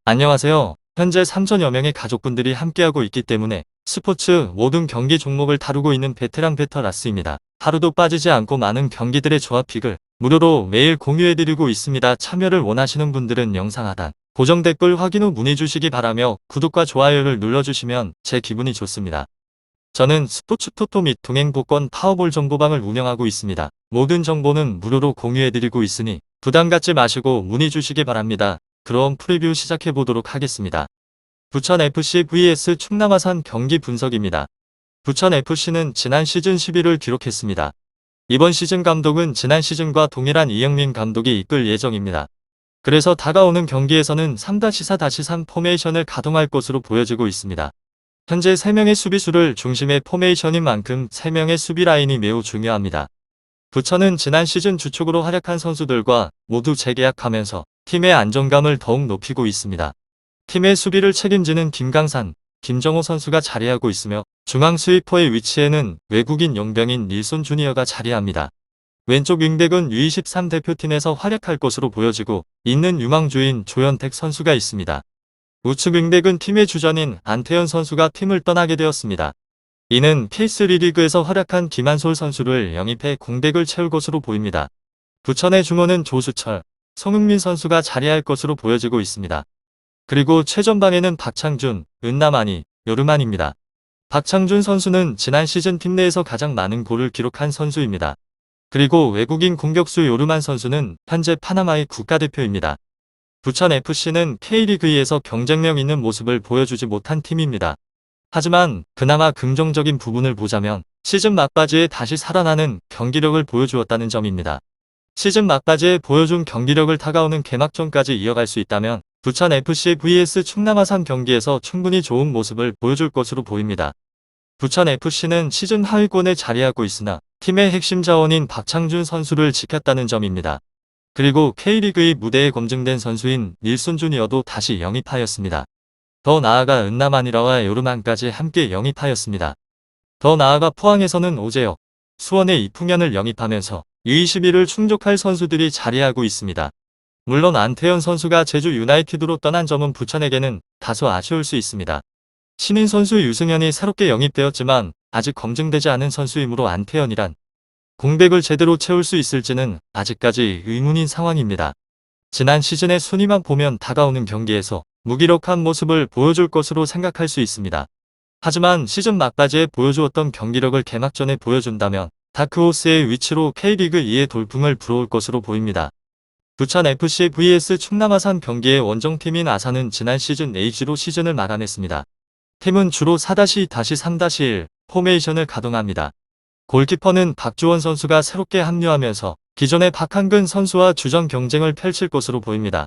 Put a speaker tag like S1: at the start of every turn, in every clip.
S1: 안녕하세요. 현재 3천여 명의 가족분들이 함께하고 있기 때문에 스포츠 모든 경기 종목을 다루고 있는 베테랑 베터라스입니다. 하루도 빠지지 않고 많은 경기들의 조합픽을 무료로 매일 공유해드리고 있습니다. 참여를 원하시는 분들은 영상 하단 고정 댓글 확인 후 문의 주시기 바라며 구독과 좋아요를 눌러주시면 제 기분이 좋습니다. 저는 스포츠 토토 및 동행 복권 파워볼 정보방을 운영하고 있습니다. 모든 정보는 무료로 공유해드리고 있으니 부담 갖지 마시고 문의 주시기 바랍니다. 그럼 프리뷰 시작해 보도록 하겠습니다. 부천FC vs 충남 아산 경기 분석입니다. 부천FC는 지난 시즌 10위를 기록했습니다. 이번 시즌 감독은 지난 시즌과 동일한 이영민 감독이 이끌 예정입니다. 그래서 다가오는 경기에서는 3-4-3 포메이션을 가동할 것으로 보여지고 있습니다. 현재 3명의 수비수를 중심의 포메이션인 만큼 3명의 수비 라인이 매우 중요합니다. 부천은 지난 시즌 주축으로 활약한 선수들과 모두 재계약하면서 팀의 안정감을 더욱 높이고 있습니다. 팀의 수비를 책임지는 김강산, 김정호 선수가 자리하고 있으며 중앙 스위퍼의 위치에는 외국인 용병인 닐손 주니어가 자리합니다. 왼쪽 윙백은 U23 대표팀에서 활약할 것으로 보여지고 있는 유망주인 조현택 선수가 있습니다. 우측 윙백은 팀의 주전인 안태현 선수가 팀을 떠나게 되었습니다. 이는 K3 리그에서 활약한 김한솔 선수를 영입해 공백을 채울 것으로 보입니다. 부천의 중원은 조수철, 송흥민 선수가 자리할 것으로 보여지고 있습니다. 그리고 최전방에는 박창준, 은나만이, 요르만입니다. 박창준 선수는 지난 시즌 팀 내에서 가장 많은 골을 기록한 선수입니다. 그리고 외국인 공격수 요르만 선수는 현재 파나마의 국가대표입니다. 부천FC는 K리그2에서 경쟁력 있는 모습을 보여주지 못한 팀입니다. 하지만 그나마 긍정적인 부분을 보자면 시즌 막바지에 다시 살아나는 경기력을 보여주었다는 점입니다. 시즌 막바지에 보여준 경기력을 다가오는 개막전까지 이어갈 수 있다면 부천FC vs 충남 아산 경기에서 충분히 좋은 모습을 보여줄 것으로 보입니다. 부천FC는 시즌 하위권에 자리하고 있으나 팀의 핵심 자원인 박창준 선수를 지켰다는 점입니다. 그리고 K리그의 무대에 검증된 선수인 닐손 주니어도 다시 영입하였습니다. 더 나아가 은나만이라와 요르만까지 함께 영입하였습니다. 더 나아가 포항에서는 오재혁, 수원의 이풍현을 영입하면서 U21을 충족할 선수들이 자리하고 있습니다. 물론 안태현 선수가 제주 유나이티드로 떠난 점은 부천에게는 다소 아쉬울 수 있습니다. 신인 선수 유승현이 새롭게 영입되었지만 아직 검증되지 않은 선수이므로 안태현이란 공백을 제대로 채울 수 있을지는 아직까지 의문인 상황입니다. 지난 시즌의 순위만 보면 다가오는 경기에서 무기력한 모습을 보여줄 것으로 생각할 수 있습니다. 하지만 시즌 막바지에 보여주었던 경기력을 개막전에 보여준다면 다크호스의 위치로 K리그 2의 돌풍을 불어올 것으로 보입니다. 부천FC vs 충남 아산 경기의 원정팀인 아산은 지난 시즌 H로 시즌을 마감했습니다. 팀은 주로 4-2-3-1 포메이션을 가동합니다. 골키퍼는 박주원 선수가 새롭게 합류하면서 기존의 박한근 선수와 주전 경쟁을 펼칠 것으로 보입니다.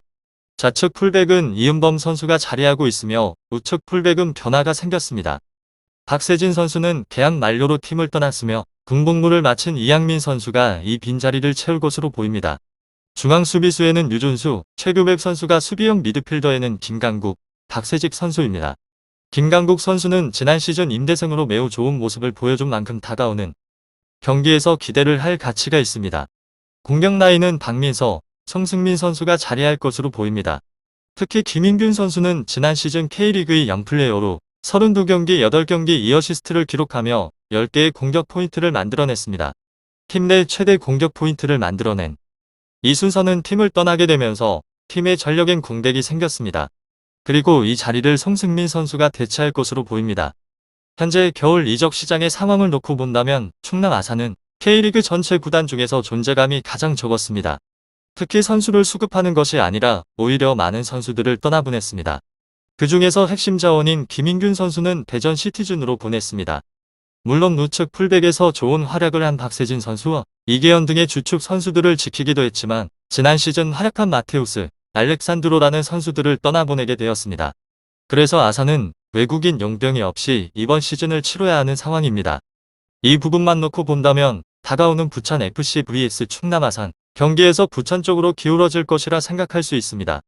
S1: 좌측 풀백은 이은범 선수가 자리하고 있으며 우측 풀백은 변화가 생겼습니다. 박세진 선수는 계약 만료로 팀을 떠났으며 군복무를 마친 이양민 선수가 이 빈자리를 채울 것으로 보입니다. 중앙 수비수에는 유준수, 최규백 선수가 수비형 미드필더에는 김강국, 박세직 선수입니다. 김강국 선수는 지난 시즌 임대생으로 매우 좋은 모습을 보여준 만큼 다가오는 경기에서 기대를 할 가치가 있습니다. 공격 라인은 박민서, 성승민 선수가 자리할 것으로 보입니다. 특히 김인균 선수는 지난 시즌 K리그의 영플레이어로 32경기 8경기 2어시스트를 기록하며 10개의 공격 포인트를 만들어냈습니다. 팀 내 최대 공격 포인트를 만들어낸 이순서는 팀을 떠나게 되면서 팀의 전력엔 공백이 생겼습니다. 그리고 이 자리를 성승민 선수가 대체할 것으로 보입니다. 현재 겨울 이적 시장의 상황을 놓고 본다면 충남 아산은 K리그 전체 구단 중에서 존재감이 가장 적었습니다. 특히 선수를 수급하는 것이 아니라 오히려 많은 선수들을 떠나보냈습니다. 그 중에서 핵심 자원인 김인균 선수는 대전 시티즌으로 보냈습니다. 물론 우측 풀백에서 좋은 활약을 한 박세진 선수와 이계현 등의 주축 선수들을 지키기도 했지만 지난 시즌 활약한 마테우스, 알렉산드로라는 선수들을 떠나보내게 되었습니다. 그래서 아산은 외국인 용병이 없이 이번 시즌을 치러야 하는 상황입니다. 이 부분만 놓고 본다면 다가오는 부천FC vs 충남 아산 경기에서 부천 쪽으로 기울어질 것이라 생각할 수 있습니다.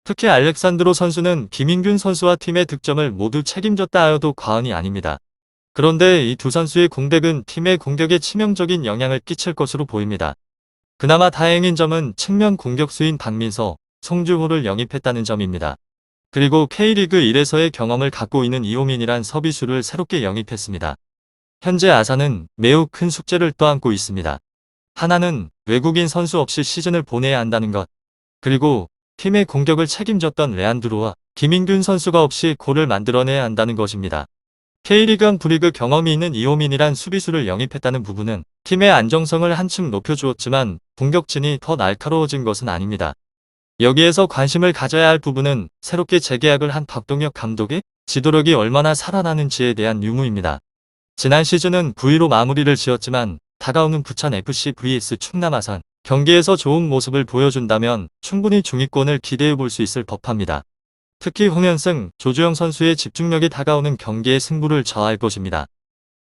S1: 특히 알렉산드로 선수는 김인균 선수와 팀의 득점을 모두 책임졌다 하여도 과언이 아닙니다. 그런데 이 두 선수의 공백은 팀의 공격에 치명적인 영향을 끼칠 것으로 보입니다. 그나마 다행인 점은 측면 공격수인 박민서, 송주호를 영입했다는 점입니다. 그리고 K리그 1에서의 경험을 갖고 있는 이호민이란 서비수를 새롭게 영입했습니다. 현재 아산은 매우 큰 숙제를 떠안고 있습니다. 하나는 외국인 선수 없이 시즌을 보내야 한다는 것. 그리고 팀의 공격을 책임졌던 레안드로와 김인균 선수가 없이 골을 만들어내야 한다는 것입니다. K리그1 V리그 경험이 있는 이호민이란 수비수를 영입했다는 부분은 팀의 안정성을 한층 높여주었지만 공격진이 더 날카로워진 것은 아닙니다. 여기에서 관심을 가져야 할 부분은 새롭게 재계약을 한 박동혁 감독의 지도력이 얼마나 살아나는지에 대한 유무입니다. 지난 시즌은 V로 마무리를 지었지만 다가오는 부천FC vs 충남 아산 경기에서 좋은 모습을 보여준다면 충분히 중위권을 기대해 볼 수 있을 법합니다. 특히 홍현승, 조주영 선수의 집중력이 다가오는 경기의 승부를 좌할 것입니다.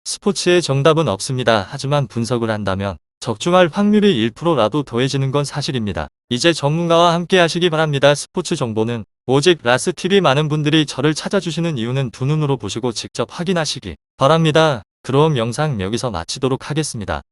S1: 스포츠에 정답은 없습니다. 하지만 분석을 한다면 적중할 확률이 1%라도 더해지는 건 사실입니다. 이제 전문가와 함께 하시기 바랍니다. 스포츠 정보는 오직 라스TV. 많은 분들이 저를 찾아주시는 이유는 두 눈으로 보시고 직접 확인하시기 바랍니다. 그럼 영상 여기서 마치도록 하겠습니다.